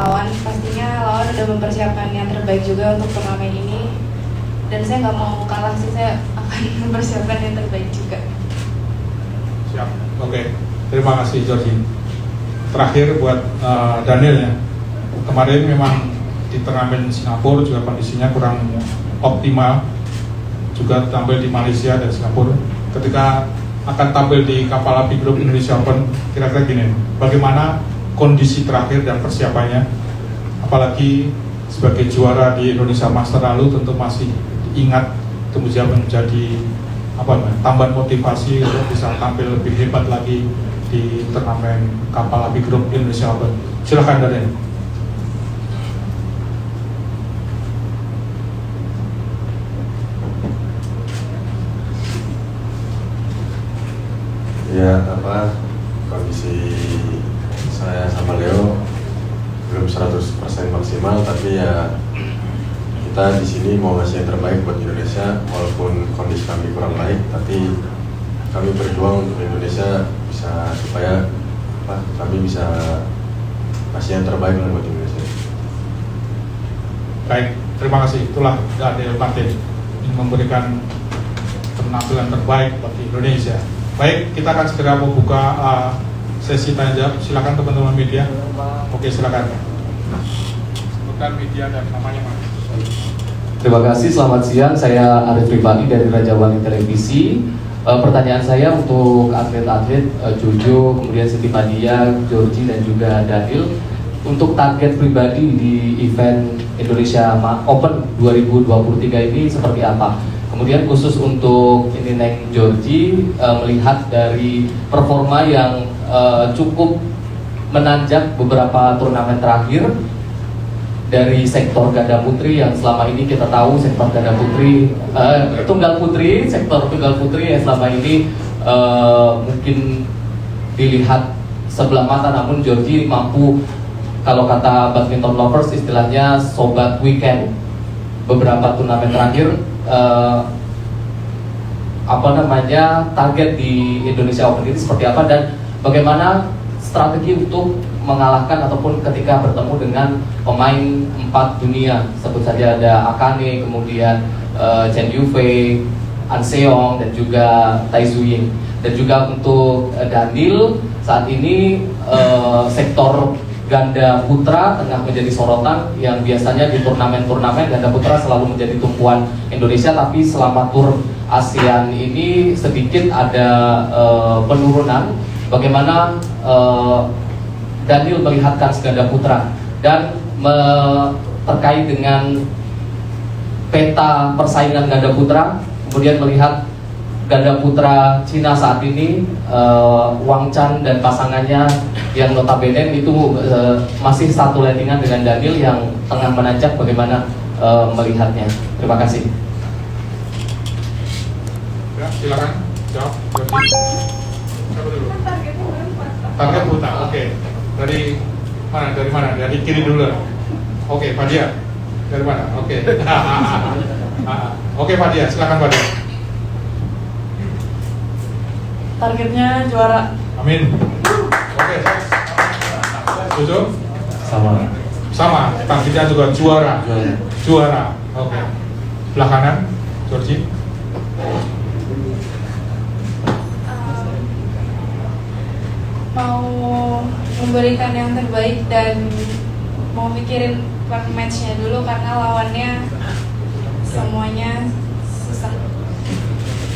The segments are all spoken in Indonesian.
lawan, pastinya lawan udah mempersiapkan yang terbaik juga untuk turnamen ini. Dan saya nggak mau kalah sih, saya akan mempersiapkan yang terbaik juga. Siap, oke. Terima kasih Georgie. Terakhir buat Daniel ya. Kemarin memang di turnamen Singapura juga kondisinya kurang optimal. Juga tampil di Malaysia dan Singapura. Ketika akan tampil di Kapal Api Group Indonesia Open, kira-kira gini, bagaimana kondisi terakhir dan persiapannya? Apalagi sebagai juara di Indonesia Master lalu tentu masih ingat, kemudian menjadi tambahan motivasi untuk bisa tampil lebih hebat lagi di turnamen Kapal Api Group Indonesia Open. Silakan Daniel. Ya, kondisi saya sama Leo belum 100% maksimal, tapi ya kita di sini mau ngasih yang terbaik buat Indonesia, walaupun kondisi kami kurang baik, tapi kami berjuang untuk Indonesia bisa supaya kami bisa kasih yang terbaik buat Indonesia. Baik, terima kasih. Itulah Daniel Martin yang memberikan penampilan terbaik bagi Indonesia. Baik, kita akan segera membuka sesi tanya jawab. Silakan teman-teman media. Oke, silakan. Bukan media dan namanya Mas. Terima kasih, selamat siang. Saya Arif Pribadi dari Raja Wali Televisi. Pertanyaan saya untuk atlet-atlet Jojo, kemudian Siti Fadia, Georgie dan juga Daniel. Untuk target pribadi di event Indonesia Open 2023 ini seperti apa? Kemudian khusus untuk ini Neng Georgie, melihat dari performa yang cukup menanjak beberapa turnamen terakhir dari sektor ganda putri yang selama ini kita tahu sektor ganda putri, sektor tunggal putri yang selama ini mungkin dilihat sebelah mata, namun Georgie mampu, kalau kata badminton lovers istilahnya sobat weekend. Beberapa turnamen terakhir target di Indonesia Open ini seperti apa, dan bagaimana strategi untuk mengalahkan ataupun ketika bertemu dengan pemain 4 dunia, sebut saja ada Akane, kemudian Chen Yufei, An Seong dan juga Tai Tzu Ying. Dan juga untuk Daniel, saat ini sektor ganda putra tengah menjadi sorotan, yang biasanya di turnamen-turnamen ganda putra selalu menjadi tumpuan Indonesia, tapi selama tur ASEAN ini sedikit ada penurunan. Bagaimana Daniel melihat kans ganda putra, dan terkait dengan peta persaingan ganda putra, kemudian melihat ganda putra Cina saat ini, Wang Chan dan pasangannya yang notabene itu masih satu landingan dengan Daniel yang tengah menanjak, bagaimana melihatnya? Terima kasih. Ya, silakan jawab. Siapa dulu? Target putra. Oke. Dari mana? Dari kiri dulu. Oke, Fadia. Dari mana? Oke. Oke, Fadia, silakan Fadia. Targetnya juara. Amin. Oke, setuju? Sama. Targetnya juga juara. Oke. Belah kanan, Georgie. Mau memberikan yang terbaik dan mau mikirin per matchnya dulu, karena lawannya semuanya susah.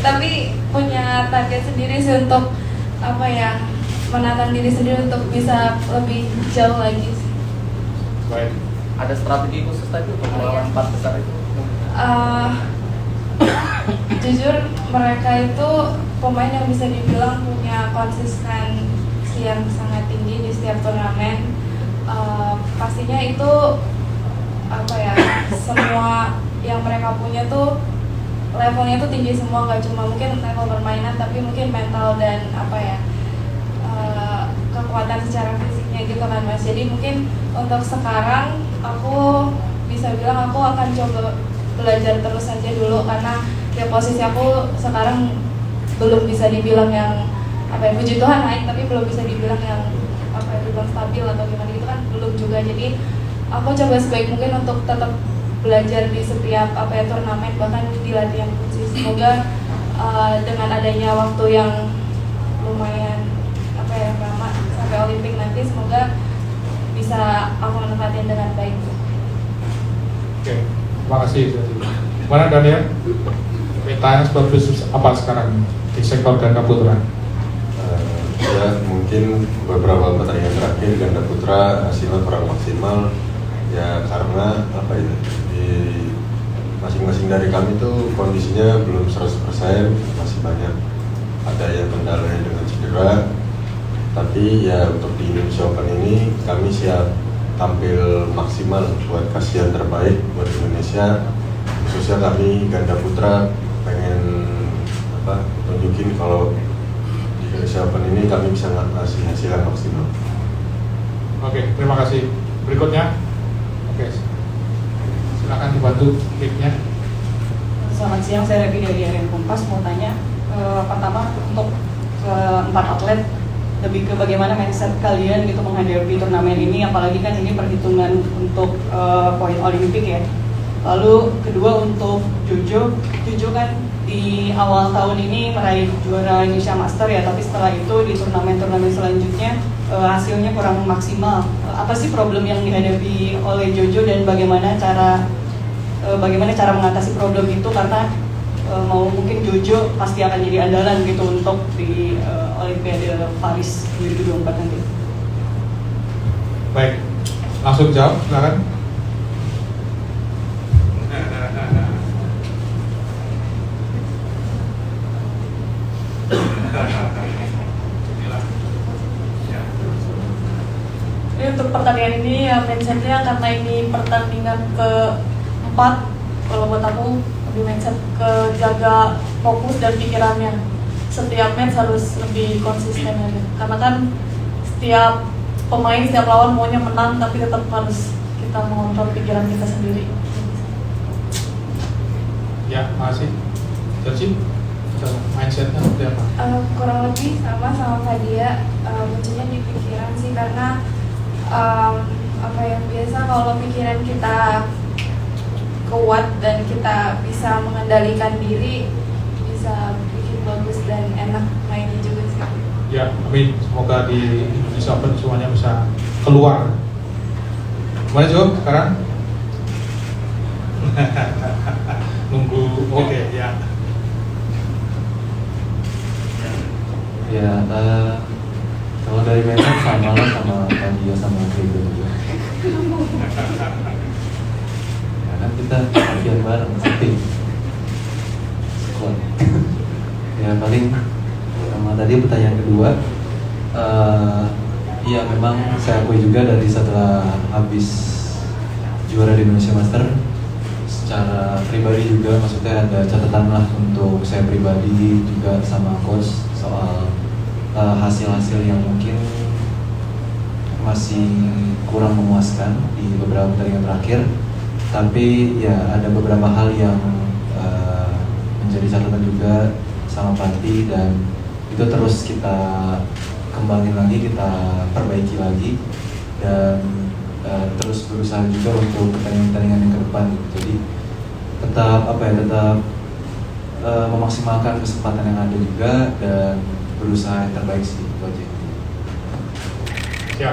Tapi punya target sendiri sih untuk menantang diri sendiri untuk bisa lebih jauh lagi. Baik. Ada strategi khusus tadi untuk melawan 4 besar itu? Jujur mereka itu pemain yang bisa dibilang punya konsistensi yang sangat tinggi di setiap turnamen. Pastinya itu semua yang mereka punya tuh levelnya tuh tinggi semua, nggak cuma mungkin level permainan, tapi mungkin mental dan kekuatan secara fisiknya gitu kan Mas. Jadi mungkin untuk sekarang aku bisa bilang aku akan coba belajar terus saja dulu, karena ya posisi aku sekarang belum bisa dibilang yang puji Tuhan naik, tapi belum bisa dibilang yang dibilang stabil atau gimana gitu kan belum juga. Jadi aku coba sebaik mungkin untuk tetap belajar di setiap turnamen, bahkan di latihan pun sih. Semoga dengan adanya waktu yang lumayan lama sampai Olimpik nanti, semoga bisa aku menempatin dengan baik. Oke, terima kasih. Mana Daniel? Petanya seperti apa sekarang di sektor ganda putra? Ya mungkin beberapa pertandingan terakhir ganda putra hasilnya kurang maksimal ya, karena apa ya, di masing-masing dari kami tuh kondisinya belum 100%, masih banyak ada yang kendalanya dengan cedera. Tapi ya untuk di Indonesia Open ini kami siap tampil maksimal buat kasih yang terbaik buat Indonesia, khususnya kami ganda putra pengen tunjukin kalau di Indonesia Open ini kami bisa ngasih hasil yang maksimal. Oke, terima kasih. Berikutnya, oke, silakan dibantu mic-nya. Selamat siang, saya Revi dari Harian Kompas. Mau tanya, pertama untuk keempat atlet, lebih ke bagaimana mindset kalian gitu menghadapi turnamen ini, apalagi kan ini perhitungan untuk poin Olimpik ya. Lalu kedua untuk Jojo kan di awal tahun ini meraih juara Indonesia Master ya, tapi setelah itu di turnamen-turnamen selanjutnya hasilnya kurang maksimal. Apa sih problem yang dihadapi oleh Jojo dan bagaimana cara mengatasi problem itu, karena mau mungkin Jojo pasti akan jadi andalan gitu untuk di Olimpiade Paris 2024 nanti. Baik, langsung jawab, silakan. Ini untuk pertandingan ini ya mindsetnya, karena ini pertandingan keempat, kalau buat aku lebih mindset ke jaga fokus dan pikirannya. Setiap match harus lebih konsisten aja, karena kan setiap pemain, setiap lawan maunya menang, tapi tetap harus kita mengontrol pikiran kita sendiri. Ya, makasih. Jadi, mindsetnya seperti apa? Kurang lebih sama Fadia, munculnya di pikiran sih, karena biasa kalau pikiran kita kuat dan kita bisa mengendalikan diri, bisa bikin bagus dan enak mainnya juga sih. Ya, amin. Semoga di Indonesia Open semuanya bisa keluar. Gimana Jo sekarang? Nunggu, oke, ya. Ya, kalau dari mindset sama lah sama Fadia sama Gregor juga. Ya kan kita latihan bareng tim squad. Ya paling sama tadi pertanyaan kedua, ya memang saya akui juga dari setelah habis juara di Indonesia Master, secara pribadi juga maksudnya ada catatan lah untuk saya pribadi juga sama coach soal hasil-hasil yang mungkin masih kurang memuaskan di beberapa pertandingan terakhir. Tapi ya ada beberapa hal yang menjadi catatan juga sama Pati, dan itu terus kita kembangin lagi, kita perbaiki lagi, dan terus berusaha juga untuk pertandingan-pertandingan yang ke depan. Jadi tetap memaksimalkan kesempatan yang ada juga dan berusaha yang terbaik sih itu aja. Ya,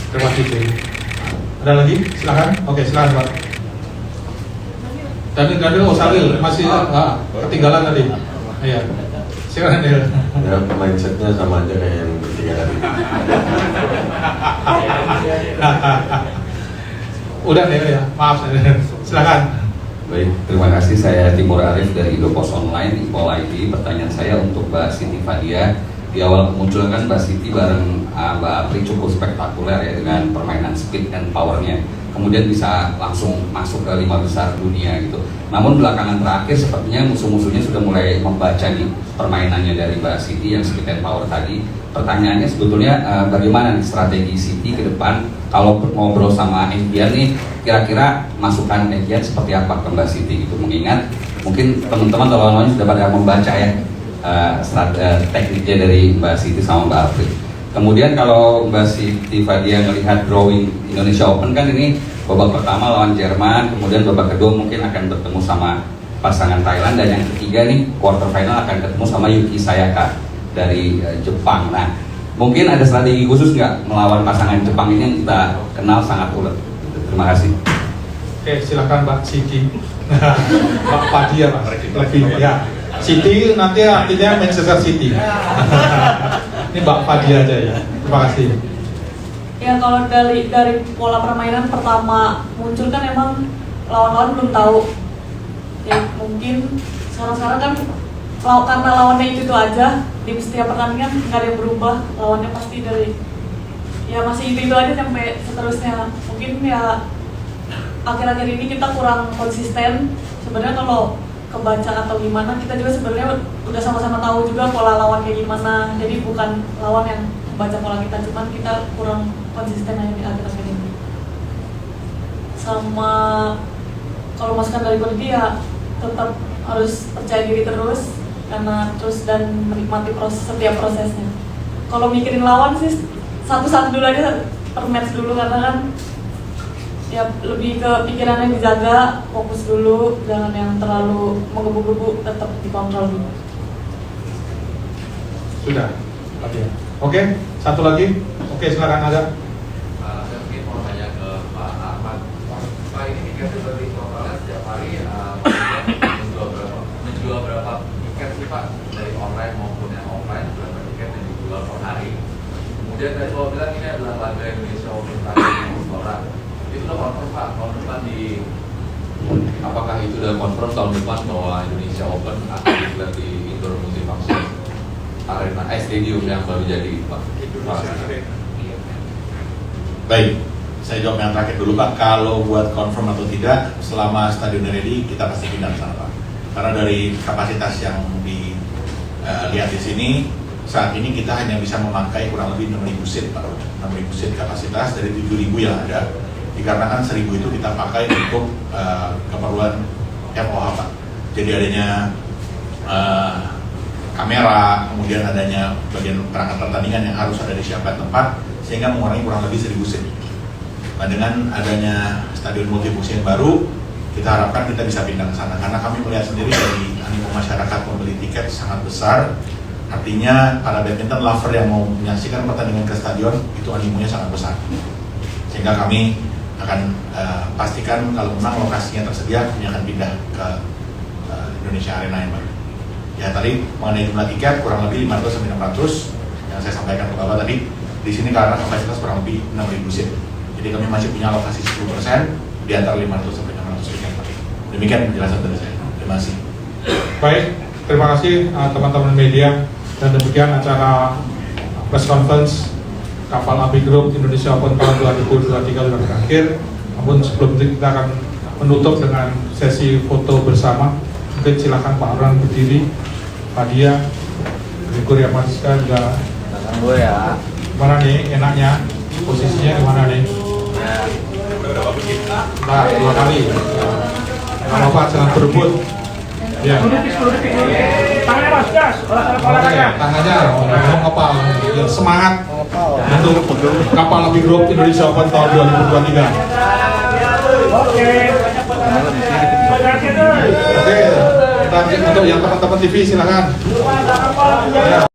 terima kasih. Ada lagi? Silakan. Oke, silakan Pak. Daniel Osalil masih ketinggalan tadi. Iya. Silakan Daniel. Ya mindsetnya sama aja kayak yang ketiga tadi. Udah Daniel ya, maaf Daniel. Silakan. Baik, terima kasih. Saya Timur Arif dari Indopos Online, Info ID. Pertanyaan saya untuk Mbak Siti Fadia. Di awal kemunculan kan Mbak Siti bareng Mbak Apri cukup spektakuler ya dengan permainan speed and powernya. Kemudian bisa langsung masuk ke 5 besar dunia gitu. Namun belakangan terakhir sepertinya musuh-musuhnya sudah mulai membaca nih permainannya dari Mbak Siti yang speed and power tadi. Pertanyaannya sebetulnya bagaimana nih strategi Siti ke depan kalau ngobrol sama Evian nih, kira-kira masukan Evian seperti apa ke Mbak Siti gitu, mengingat mungkin teman-teman atau lawan-lawannya sudah pada membaca ya tekniknya dari Mbak Siti sama Mbak Apri. Kemudian kalau Mbak Siti Fadia melihat drawing Indonesia Open kan ini babak pertama lawan Jerman, kemudian babak kedua mungkin akan bertemu sama pasangan Thailand, dan yang ketiga nih quarter final akan ketemu sama Yuki Sayaka dari Jepang. Nah, mungkin ada strategi khusus nggak melawan pasangan Jepang ini yang kita kenal sangat ulet? Terima kasih. Oke, silakan Mbak Siti. Mbak Fadia, Pak. Lebih ya. Siti nanti artinya Manchester City. Ini Mbak Fadia aja ya. Terima kasih. Ya kalau dari pola permainan pertama muncul kan emang lawan-lawan belum tahu. Ya mungkin sekarang kan karena lawannya itu aja di setiap pertandingan nggak ada yang berubah, lawannya pasti dari ya masih itu aja sampai seterusnya. Mungkin ya akhir-akhir ini kita kurang konsisten. Sebenarnya kalau kebaca atau gimana, kita juga sebenarnya udah sama-sama tahu juga pola lawan kayak gimana. Jadi bukan lawan yang baca pola kita, cuman kita kurang konsisten aja di akhir-akhir ini. Sama kalau masukan dari Kodi ya tetap harus percaya diri terus, karena terus dan menikmati setiap prosesnya. Kalau mikirin lawan sih satu-satu dulu aja per match dulu, karena kan ya lebih ke pikirannya dijaga, fokus dulu, jangan yang terlalu menggebu-gebu, tetap dikontrol dulu. Sudah. Oke, satu lagi. Oke, silakan ada. Saya mungkin mau tanya ke Pak Ahmad. Pak, ini tiketnya berarti totalnya setiap hari menjual berapa tiket sih Pak, dari online maupun yang offline, berapa tiket yang dijual per hari? Kemudian tadi Bapak bilang ini adalah laga Indonesia Open orang. Itu udah confirm Pak, tahun depan apakah itu udah confirm tahun depan bahwa Indonesia Open akan digelar di Indoor Multifunction Arena Stadium yang baru jadi Pak? Baik, saya jawab yang terakhir dulu Pak. Kalau buat confirm atau tidak, selama stadion ready kita pasti pindah ke sana Pak. Karena dari kapasitas yang dilihat di sini, saat ini kita hanya bisa memakai kurang lebih 6.000 seat Pak. 6.000 seat kapasitas dari 7.000 yang ada. Dikarenakan 1.000 itu kita pakai untuk keperluan FOH Pak. Jadi adanya kamera, kemudian adanya bagian perangkat pertandingan yang harus ada di setiap tempat, sehingga mengurangi kurang lebih 1.000 seat. Nah, dengan adanya stadion multifungsi yang baru, kita harapkan kita bisa pindah ke sana, karena kami melihat sendiri dari animo masyarakat membeli tiket sangat besar. Artinya para badminton lover yang mau menyaksikan pertandingan ke stadion itu animonya sangat besar, sehingga kami akan pastikan kalau memang lokasinya tersedia, kami akan pindah ke Indonesia Arena yang baru. Ya tadi mengenai jumlah tiket kurang lebih 500 sampai 600 yang saya sampaikan ke Bapak tadi. Di sini karena kapasitas kurang lebih 6.000 seat, jadi kami masih punya alokasi 10% di antara 500 sampai 600 tiket. Demikian penjelasan dari saya. Terima kasih. Baik, terima kasih teman-teman media, dan demikian acara press conference Kapal Api Group Indonesia Open tahun 2023 sudah berakhir. Namun sebelum itu kita akan menutup dengan sesi foto bersama. Mungkin silakan Pak Arlan berdiri, Pak Dia, Ibu Ria Mariska juga. Ya. Mana nih enaknya? Posisinya di mana nih? Nah, 2 kali. Kalau Pak jangan berebut. Ya. Tangannya Mas, gas. Oke, tangannya ngomong kapal. Biar semangat untuk Kapal Api Group Indonesia Open tahun 2023. Oke. Oke, untuk yang teman-teman TV silakan. Ya.